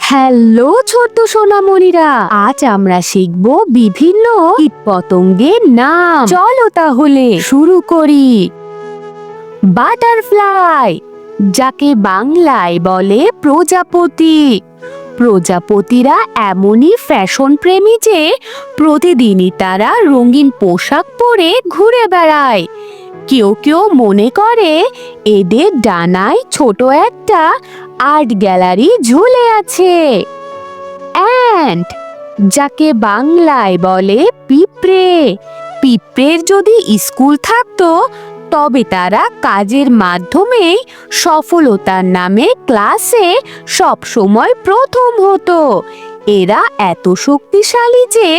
Hello ছোট্ট সোনামণিরা, আজ আমরা শিখব বিভিন্ন কীটপতঙ্গের নাম। চলো তাহলে শুরু করি। বাটারফ্লাই, যাকে বাংলায় বলে প্রজাপতি। প্রজাপতিরা এমনই ফ্যাশন প্রেমী যে প্রতিদিনই তারা রঙিন পোশাক পরে ঘুরে বেড়ায়। কেউ কেউ মনে করে এদের ডানায় ছোট একটা আর্ট গ্যালারি ঝুলে আছে। অ্যান্ট, যাকে বাংলায় বলে পিঁপড়ে। পিঁপড়ের যদি স্কুল থাকতো তবে তারা কাজের মাধ্যমেই সফলতার নামে ক্লাসে সব সময় প্রথম হতো। এরা এত শক্তিশালী যে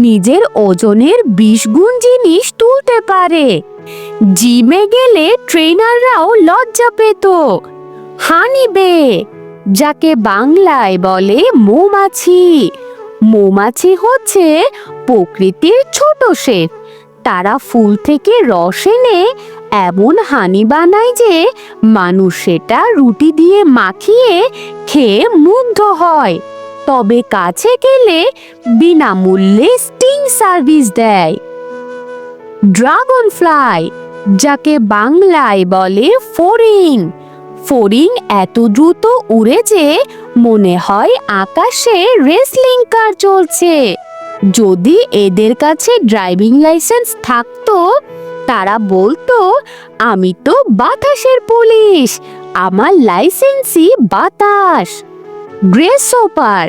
নিজের ওজনের 20 গুণ জিনিস তুলতে পারে। জিমে গেলে ট্রেনাররাও লজ্জা পেত। হানিবে, যাকে বাংলায় বলে মৌমাছি। মৌমাছি হচ্ছে প্রকৃতির ছোট শেফ। তারা ফুল থেকে রস এনে এমন হানি বানায় যে মানুষ সেটা রুটি দিয়ে মাখিয়ে খেয়ে মুগ্ধ হয়। তবে কাছে গেলে বিনামূল্যে স্টিং সার্ভিস দেয়। ড্রাগন ফ্লাই, যাকে বাংলায় বলে ফড়িং। ফড়িং এত দ্রুত উড়ে যে মনে হয় আকাশে রেসলিং কার চলছে। যদি এদের কাছে ড্রাইভিং লাইসেন্স থাকতো তারা বলতো, আমি তো বাতাসের পুলিশ, আমার লাইসেন্সই বাতাস। গ্রেসহপার,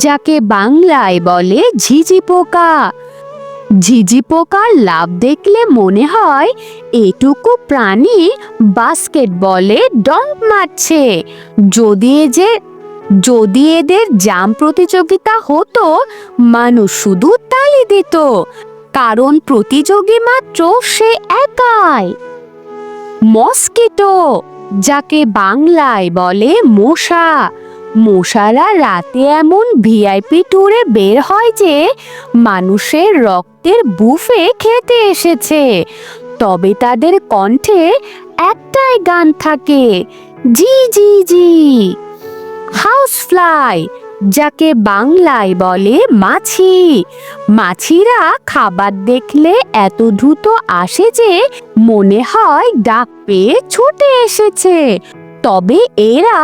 যাকে বাংলায় বলে ঝিঝি পোকা। ঝিঝি পোকার লাভ দেখলে মনে হয় এটুকু প্রাণী বাস্কেটবলে ডঙ্ক মারছে। যদি এদের জাম্প প্রতিযোগিতা হতো মানুষ শুধু তালি দিত, কারণ প্রতিযোগী মাত্র সে একাই। মস্কিটো, যাকে বাংলায় বলে মশা। মশারা রাতে এমন ভিআইপি ট্যুরে বের হয় যে মানুষের রক্তের বুফে খেতে এসেছে। তবে তাদের কণ্ঠে একটাই গান থাকে, জি জি জি। হাউস ফ্লাই, যাকে বাংলায় বলে মাছি। মাছিরা খাবার দেখলে এত দ্রুত আসে যে মনে হয় ডাক পেয়ে ছুটে এসেছে। তবে এরা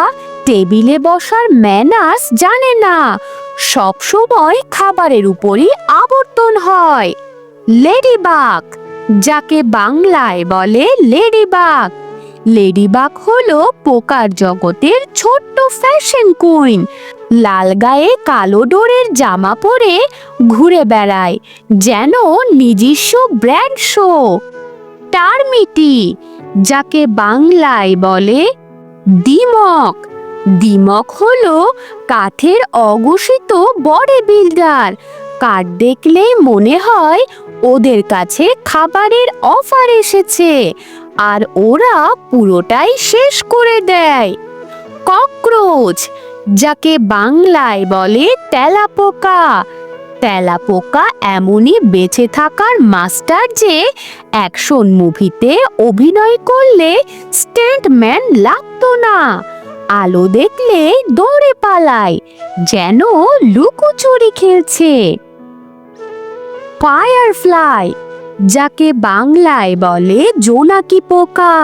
টেবিলে বসার ম্যানার্স জানে না, সব সময় খাবারের উপরই আবর্তন হয়। লেডিবাগ, যাকে বাংলায় বলে লেডিবাগ। লেডিবাগ হলো পোকার জগতের ছোট্ট ফ্যাশন কুইন। লাল গায়ে কালো ডোরের জামা পরে ঘুরে বেড়ায় যেন নিজস্ব ব্র্যান্ড শো। টার্মিটি, যাকে বাংলায় বলে দিমক। দিমক হলো কাঠের অঘোষিত বডি বিল্ডার। কাঠ দেখলেই মনে হয় ওদের কাছে খাবারের অফার এসেছে, আর ওরা পুরোটাই শেষ করে দেয়। ককরোচ, যাকে বাংলায় বলে তেলাপোকা। তেলাপোকা এমনই বেঁচে থাকার মাস্টার যে অ্যাকশন মুভিতে অভিনয় করলে স্টান্টম্যান লাগতো না। আলো দেখলে দৌড়ে পালায় যেন লুকোচুরি খেলছে। ফায়ারফ্লাই, যাকে বাংলায় বলে জোনাকি পোকা।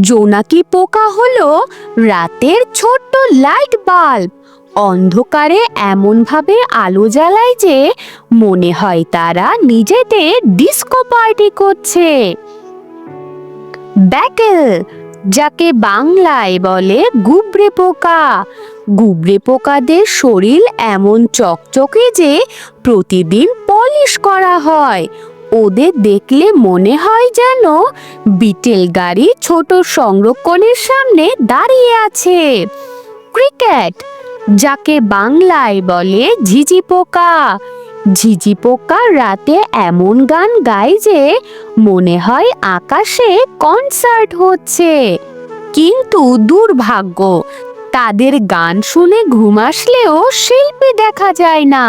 জোনাকি পোকা হলো রাতের ছোট্ট লাইট বাল্ব। অন্ধকারে এমনভাবে আলো জ্বালায় যে মনে হয় তারা নিজেদের ডিস্কো পার্টি করছে। ব্যাটেল, যাকে বাংলায় বলে গুবরে পোকা। গুবরে পোকাদের শরীর এমন চকচকে যে প্রতিদিন পলিশ করা হয়। ওদের দেখলে মনে হয় যেন বিটেল গাড়ি ছোট সংরক্ষণের সামনে দাঁড়িয়ে আছে। ক্রিকেট, যাকে বাংলায় বলে ঝিঝি পোকা। ঝিঝি পোকা রাতে এমন গান গায় যে মনে হয় আকাশে কনসার্ট হচ্ছে। কিন্তু দুর্ভাগ্য, তাদের গান শুনে ঘুম আসলেও শিল্পী দেখা যায় না।